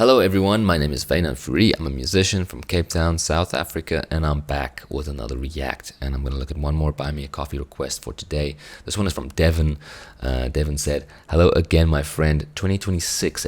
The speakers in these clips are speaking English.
Hello everyone, my name is Wynand Fourie. I'm a musician from Cape Town, South Africa, and I'm back with another React. And I'm going to look at one more Buy Me a Coffee request for today. This one is from Devin. Devin said, "Hello again, my friend. 2026,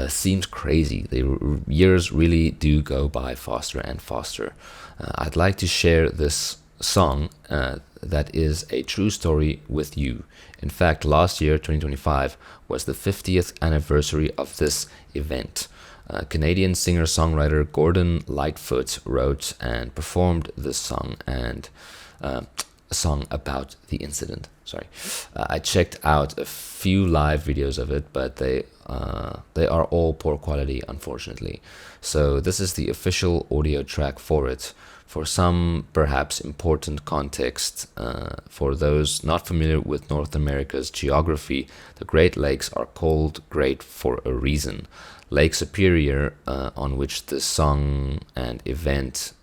seems crazy. The years really do go by faster and faster. I'd like to share this song that is a true story with you. In fact, last year, 2025, was the 50th anniversary of this event. Canadian singer-songwriter Gordon Lightfoot wrote and performed this song and a song about the incident. I checked out a few live videos of it, but they are all poor quality, unfortunately. So this is the official audio track for it. For some, perhaps important context, for those not familiar with North America's geography, the Great Lakes are called Great for a reason. Lake Superior, on which this song and event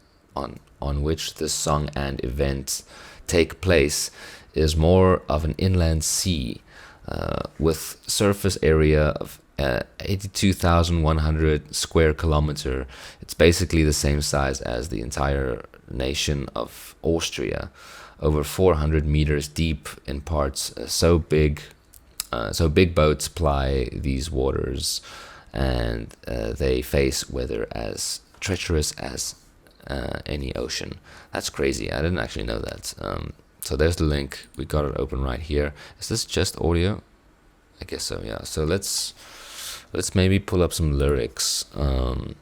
take place, is more of an inland sea, with surface area of 82,100 square kilometer. It's basically the same size as the entire nation of Austria, over 400 meters deep in parts. So big boats ply these waters, and they face weather as treacherous as any ocean. That's crazy. I didn't actually know that. So there's the link. We got it open right here. Is this just audio? I guess so, yeah. So let's maybe pull up some lyrics. I'm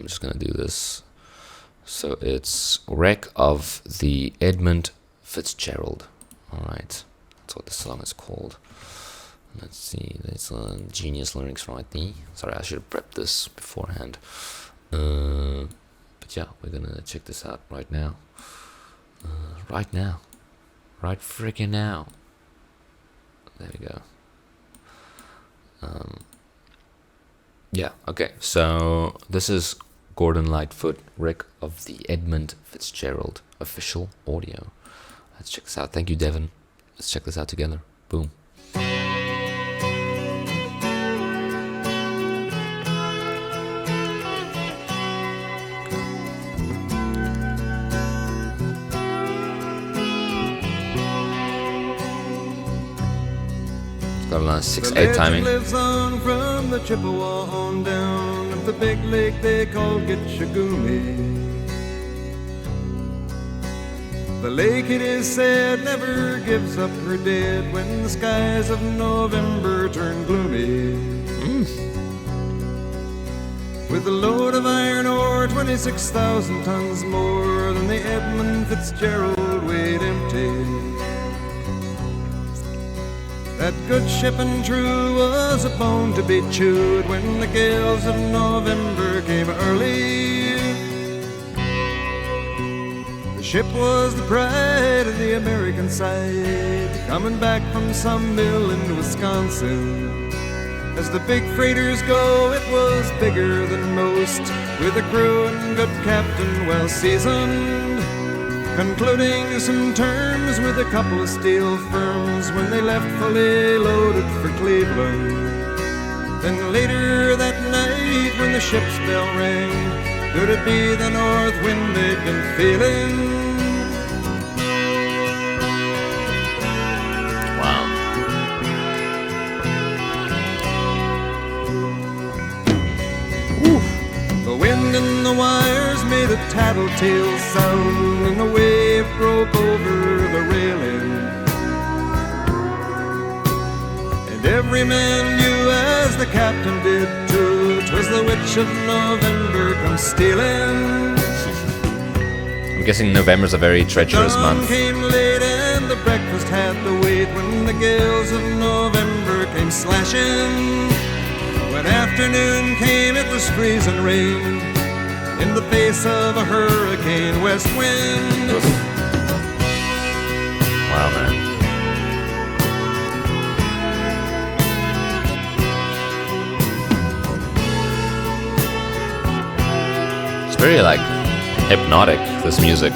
just gonna do this. So it's Wreck of the Edmund Fitzgerald. Alright, that's what the song is called. Let's see, there's genius lyrics right there. Sorry, I should have prepped this beforehand. But yeah, we're gonna check this out right now. Right freaking now. There we go. Yeah, okay, so this is Gordon Lightfoot, Wreck of the Edmund Fitzgerald, official audio. Let's check this out. Thank you, Devin. Let's check this out together. Boom. Got a nice 6/8 timing. Lives on from the Chippewa on down of the big lake they call Gitchagumi. The lake, it is said, never gives up her dead when the skies of November turn gloomy. With a load of iron ore, 26,000 tons more than the Edmund Fitzgerald weighed empty. That good ship and true was a bone to be chewed when the gales of November came early. The ship was the pride of the American side, coming back from some mill in Wisconsin. As the big freighters go, it was bigger than most, with a crew and good captain well seasoned, concluding some terms with a couple of steel firms when they left fully loaded for Cleveland. Then later that night when the ship's bell rang, could it be the north wind they'd been feeling? Wow. The wind in the wires made a tattletale sound, and the wave broke over the railing. And every man knew, as the captain did too, 'twas the witch of November come stealing. I'm guessing November's a very treacherous Dawn month. came late and the breakfast had to wait when the gales of November came slashing. When afternoon came, it was freezing rain in the face of a hurricane west wind. Wow, man. It's very, like, hypnotic, this music.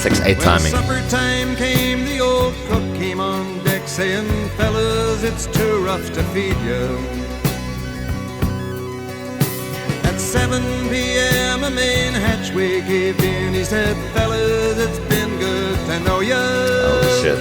6/8 timing. When supper time came, the old cook came on deck, saying, fellas, it's too rough to feed you. At 7 p.m. a main hatchway caved in. He said, fellas, it's been good to know ya. Oh shit.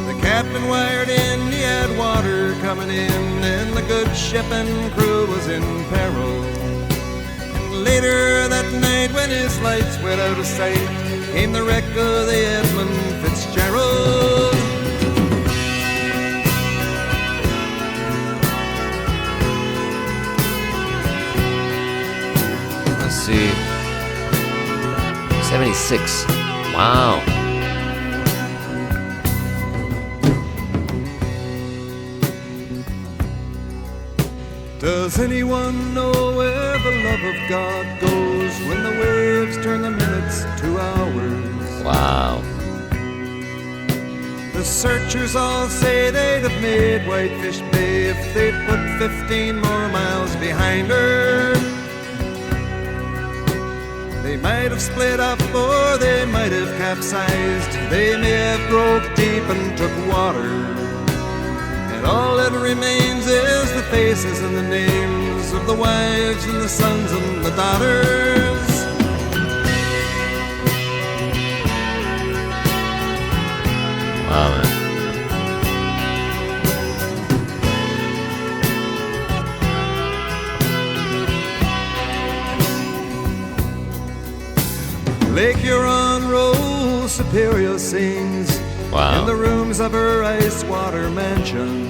The captain wired in, he had water coming in, and the good ship and crew was in peril. And later that night, when his lights went out of sight, came the wreck of the Edmund Fitzgerald. Let's see. 76. Wow. Does anyone know where the love of God goes when the waves turn the minutes to hours? Wow. The searchers all say they'd have made Whitefish Bay if they'd put 15 more miles behind her. They might have split up or they might have capsized. They may have broke deep and took water. And all that remains is the faces and the names of the wives and the sons and the daughters. Wow, man. Lake Huron rolls, Superior sings. Wow. In the rooms of her ice water mansion.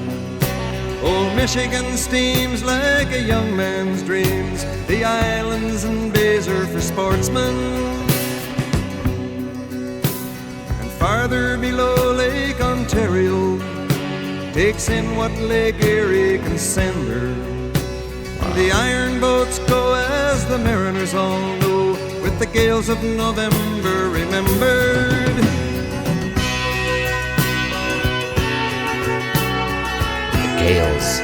Old Michigan steams like a young man's dreams. The islands and bays are for sportsmen. And farther below, Lake Ontario takes in what Lake Erie can send her. Wow. The iron boats go, as the mariners all know, with the gales of November remembered. Gales.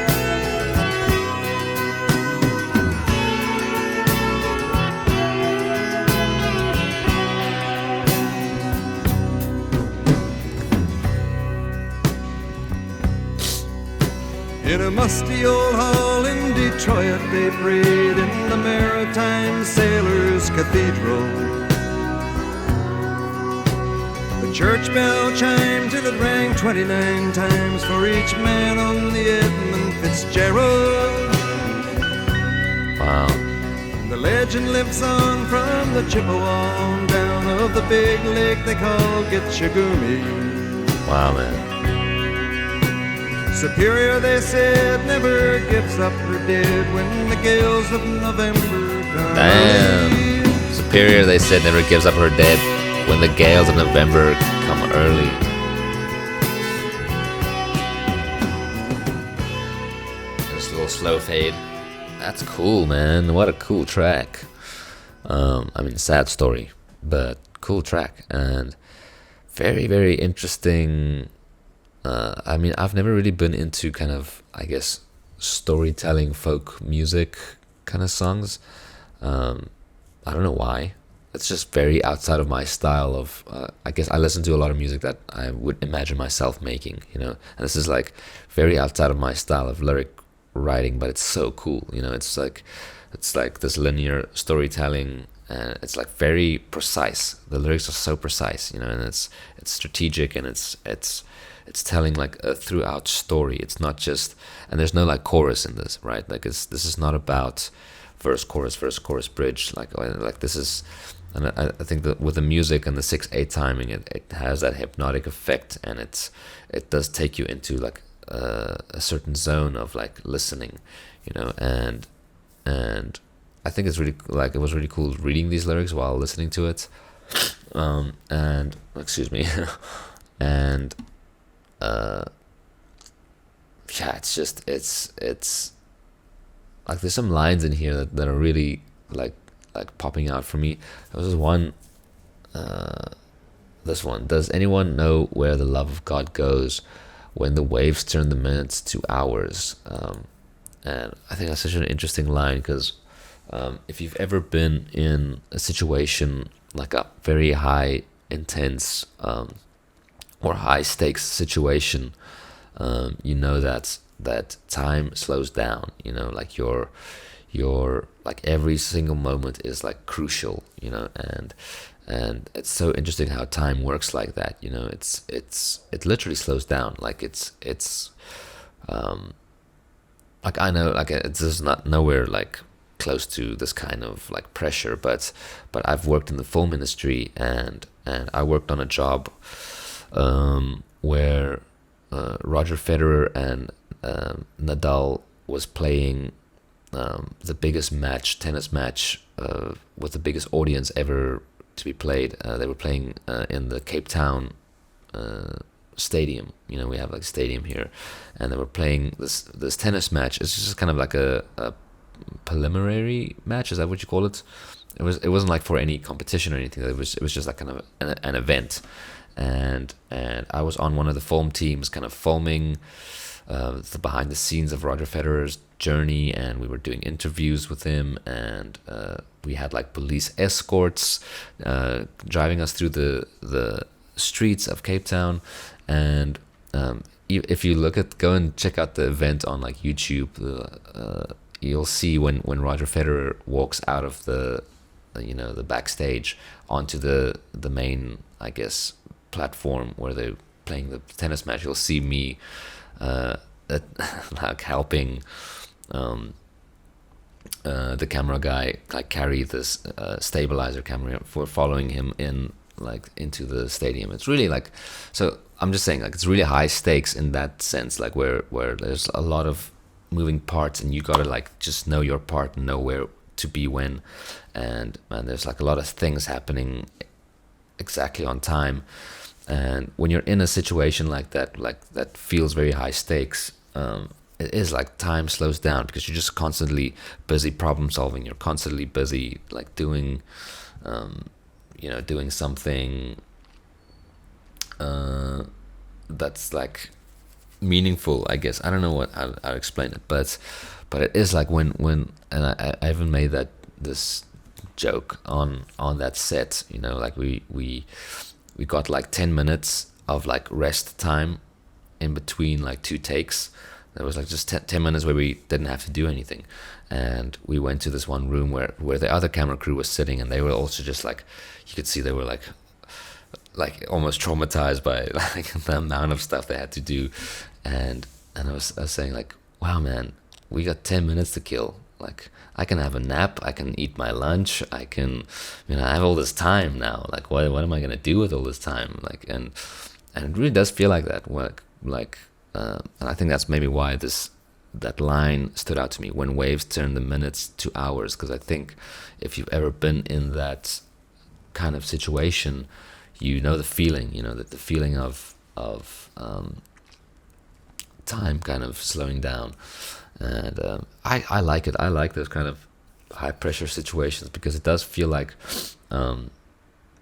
In a musty old hall in Detroit they prayed in the Maritime Sailors Cathedral. The church bell chimed till it rang 29 times for each man on the Edmund Fitzgerald. Wow. The legend lives on from the Chippewa on down of the big lake they call Gitchagumi. Wow, man. Superior, they said, never gives up her dead when the gales of November come. Damn. Superior, they said, never gives up her dead when the gales of November come early. Just a little slow fade. That's cool, man. What a cool track. I mean, sad story, but cool track. And very, very interesting. I mean, I've never really been into kind of, I guess, storytelling folk music kind of songs. I don't know why. It's just very outside of my style of, I guess I listen to a lot of music that I would imagine myself making, you know, and this is like very outside of my style of lyric writing, but it's so cool, you know. It's like this linear storytelling, and it's like very precise. The lyrics are so precise, you know, and it's strategic, and it's telling like a throughout story. It's not just, and there's no like chorus in this, right? Like this is not about verse chorus bridge, like this is. And I think that with the music and the 6/8 timing, it has that hypnotic effect, and it does take you into like a certain zone of like listening, you know. And I think it's really, like, it was really cool reading these lyrics while listening to it. And excuse me, and yeah, it's like there's some lines in here that are really like popping out for me. There was this one. Does anyone know where the love of God goes when the waves turn the minutes to hours? And I think that's such an interesting line, because if you've ever been in a situation like a very high, intense, or high stakes situation, you know that time slows down. You know, like your like every single moment is like crucial. You know, and it's so interesting how time works like that. You know, it literally slows down. Like it's like I know like it's just not nowhere like close to this kind of like pressure, but I've worked in the film industry, and I worked on a job where Roger Federer and Nadal was playing the biggest tennis match with the biggest audience ever to be played. They were playing in the Cape Town stadium. You know, we have like a stadium here, and they were playing this tennis match. It's just kind of like a preliminary match. Is that what you call it? It wasn't like for any competition or anything. It was just like kind of an event, and I was on one of the film teams, kind of filming the behind the scenes of Roger Federer's journey, and we were doing interviews with him, and we had like police escorts driving us through the streets of Cape Town, and if you go and check out the event on like YouTube, you'll see when Roger Federer walks out of the backstage onto the main, I guess, platform where they're playing the tennis match. You'll see me like helping the camera guy like carry this stabilizer camera for following him into the stadium. It's really like, so I'm just saying, like, it's really high stakes in that sense, like where there's a lot of moving parts, and you gotta like just know your part and know where to be when, and there's like a lot of things happening exactly on time. And when you're in a situation like that feels very high stakes, it is like time slows down, because you're just constantly busy problem solving. You're constantly busy like doing something that's like meaningful, I guess. I don't know how I'll explain it, but it is like when and I even made this joke on that set. You know, like we got like 10 minutes of like rest time in between like two takes. There was like just 10 minutes where we didn't have to do anything, and we went to this one room where the other camera crew was sitting, and they were also just like, you could see they were like almost traumatized by like the amount of stuff they had to do, and I was saying like, wow man, we got 10 minutes to kill. Like, I can have a nap, I can eat my lunch, I have all this time now. Like, what am I gonna do with all this time? Like, and it really does feel like that. And I think that's maybe why that line stood out to me, when waves turn the minutes to hours. Because I think if you've ever been in that kind of situation, you know the feeling. You know that the feeling of time kind of slowing down. And I like it. I like those kind of high pressure situations, because it does feel like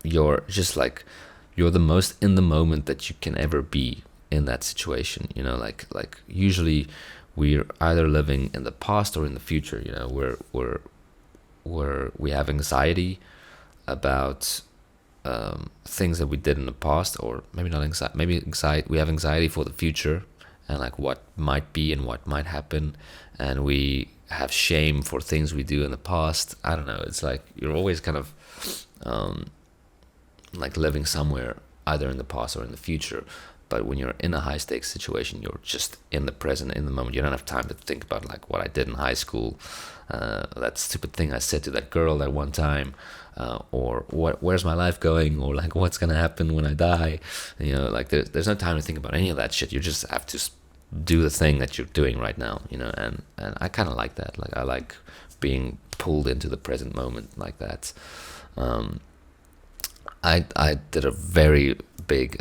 you're the most in the moment that you can ever be in that situation. You know, like usually we're either living in the past or in the future. You know, where we have anxiety about things that we did in the past, or maybe not anxiety. Maybe anxiety. We have anxiety for the future, and like what might be and what might happen, and we have shame for things we do in the past. I don't know. It's like you're always kind of like living somewhere, either in the past or in the future. But when you're in a high stakes situation, you're just in the present, in the moment. You don't have time to think about like what I did in high school, that stupid thing I said to that girl that one time, or where's my life going, or like what's gonna happen when I die. You know, like there's no time to think about any of that shit. You just have to do the thing that you're doing right now. You know, and I kind of like that. Like, I like being pulled into the present moment like that. I did a very big.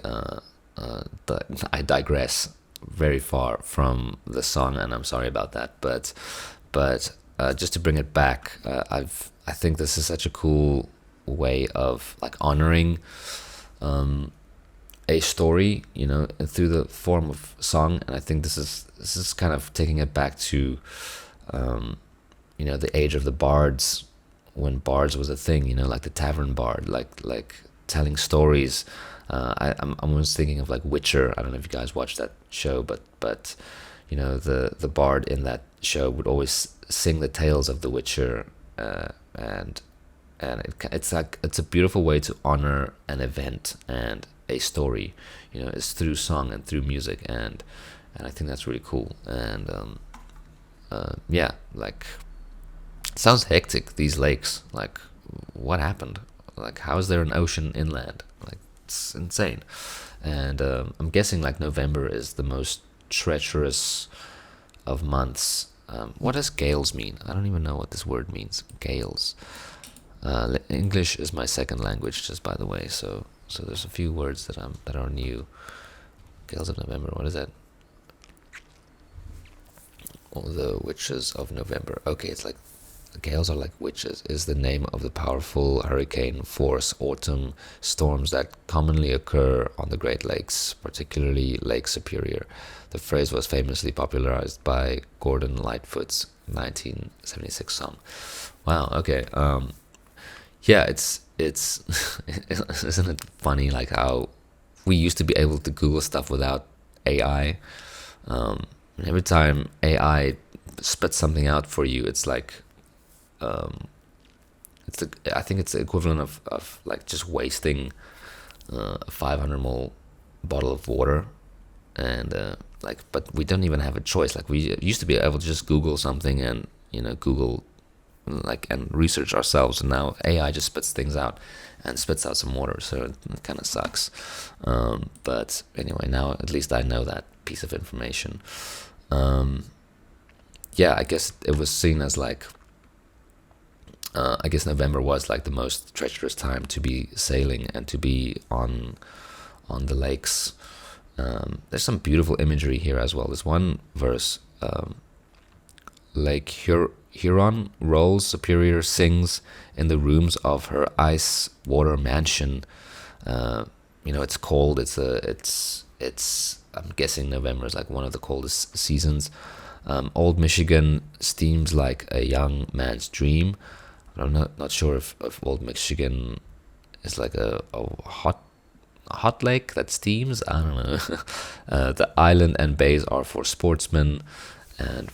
I digress very far from the song, and I'm sorry about that. But just to bring it back, I think this is such a cool way of like honoring a story, you know, through the form of song. And I think this is kind of taking it back to the age of the bards, when bards was a thing. You know, like the tavern bard, like telling stories. I'm almost thinking of like Witcher. I don't know if you guys watched that show, but you know, the bard in that show would always sing the tales of the Witcher, and it's a beautiful way to honor an event and a story. You know, it's through song and through music, and I think that's really cool. And yeah, like, it sounds hectic, these lakes. Like, what happened? Like, how is there an ocean inland? Like, it's insane. And I'm guessing like November is the most treacherous of months. What does gales mean? I don't even know what this word means. Gales. English is my second language, just by the way. So there's a few words that are new. Gales of November. What is that? Oh, the witches of November. Okay, it's like gales are like witches. Is the name of the powerful hurricane force autumn storms that commonly occur on the Great Lakes, particularly Lake Superior. The phrase was famously popularized by Gordon Lightfoot's 1976 song. Wow. Okay. Yeah, it's isn't it funny, like, how we used to be able to Google stuff without AI. Every time AI spits something out for you, it's like, I think it's the equivalent of like just wasting a 500 ml bottle of water, and but we don't even have a choice. Like, we used to be able to just Google something and, you know, Google like and research ourselves, and now AI just spits things out and spits out some water, so it kind of sucks. But anyway, now at least I know that piece of information. Yeah, I guess it was seen as like, I guess November was like the most treacherous time to be sailing and to be on the lakes. There's some beautiful imagery here as well. There's one verse, Lake Huron rolls Superior sings in the rooms of her ice water mansion. You know, it's cold. It's I'm guessing November is like one of the coldest seasons. Old Michigan steams like a young man's dream. I'm not sure if Old Michigan is like a hot lake that steams. I don't know. The island and bays are for sportsmen, and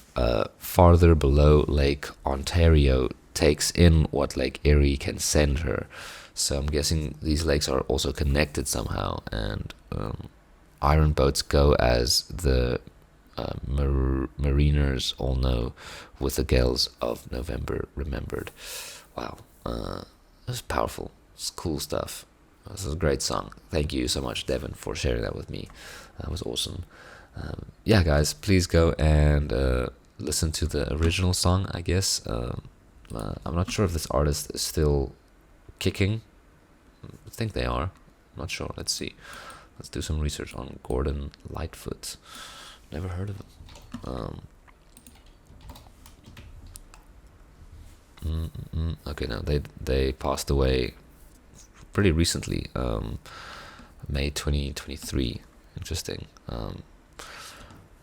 farther below, Lake Ontario takes in what Lake Erie can send her. So I'm guessing these lakes are also connected somehow, and iron boats go, as the mariners all know, with the gales of November remembered. Wow, that's powerful. It's cool stuff. This is a great song. Thank you so much, Devin, for sharing that with me. That was awesome. Yeah, guys, please go and listen to the original song, I guess. I'm not sure if this artist is still kicking. I think they are. I'm not sure. Let's see. Let's do some research on Gordon Lightfoot. Never heard of him. Okay, no, they passed away pretty recently, May 2023. Interesting.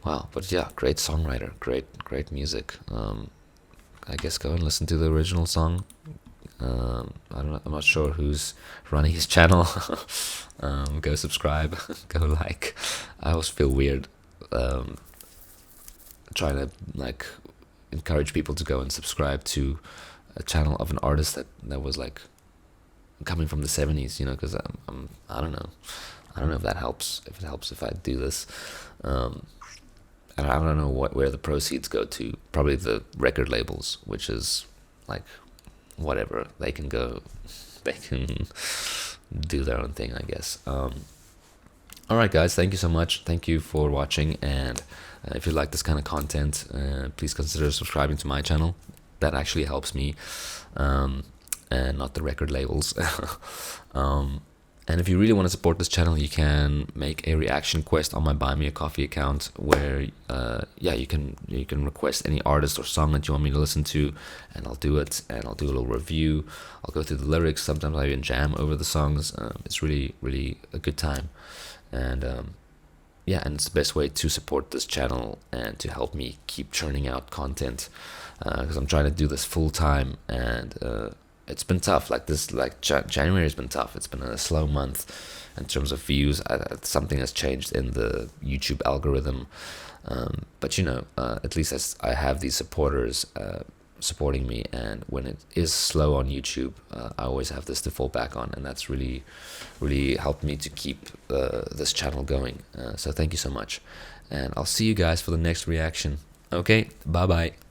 Wow, but yeah, great songwriter, great music. I guess go and listen to the original song. I'm not sure who's running his channel. Go subscribe, go like. I always feel weird trying to like encourage people to go and subscribe to a channel of an artist that was like coming from the 70s, you know, because I don't know if that helps, if it helps if I do this. And I don't know where the proceeds go to. Probably the record labels, which is like whatever, they can do their own thing, I guess. Alright guys, thank you so much. Thank you for watching, and if you like this kind of content, please consider subscribing to my channel. That actually helps me, and not the record labels. And if you really want to support this channel, you can make a reaction quest on my Buy Me a Coffee account, where you can request any artist or song that you want me to listen to, and I'll do it, and I'll do a little review. I'll go through the lyrics. Sometimes I even jam over the songs. It's really a good time, and and it's the best way to support this channel and to help me keep churning out content, because I'm trying to do this full time, and it's been tough. Like this, like January has been tough. It's been a slow month in terms of views. Something has changed in the YouTube algorithm. But at least I have these supporters supporting me, and when it is slow on YouTube, I always have this to fall back on, and that's really, really helped me to keep this channel going. So thank you so much, and I'll see you guys for the next reaction. Okay, bye bye.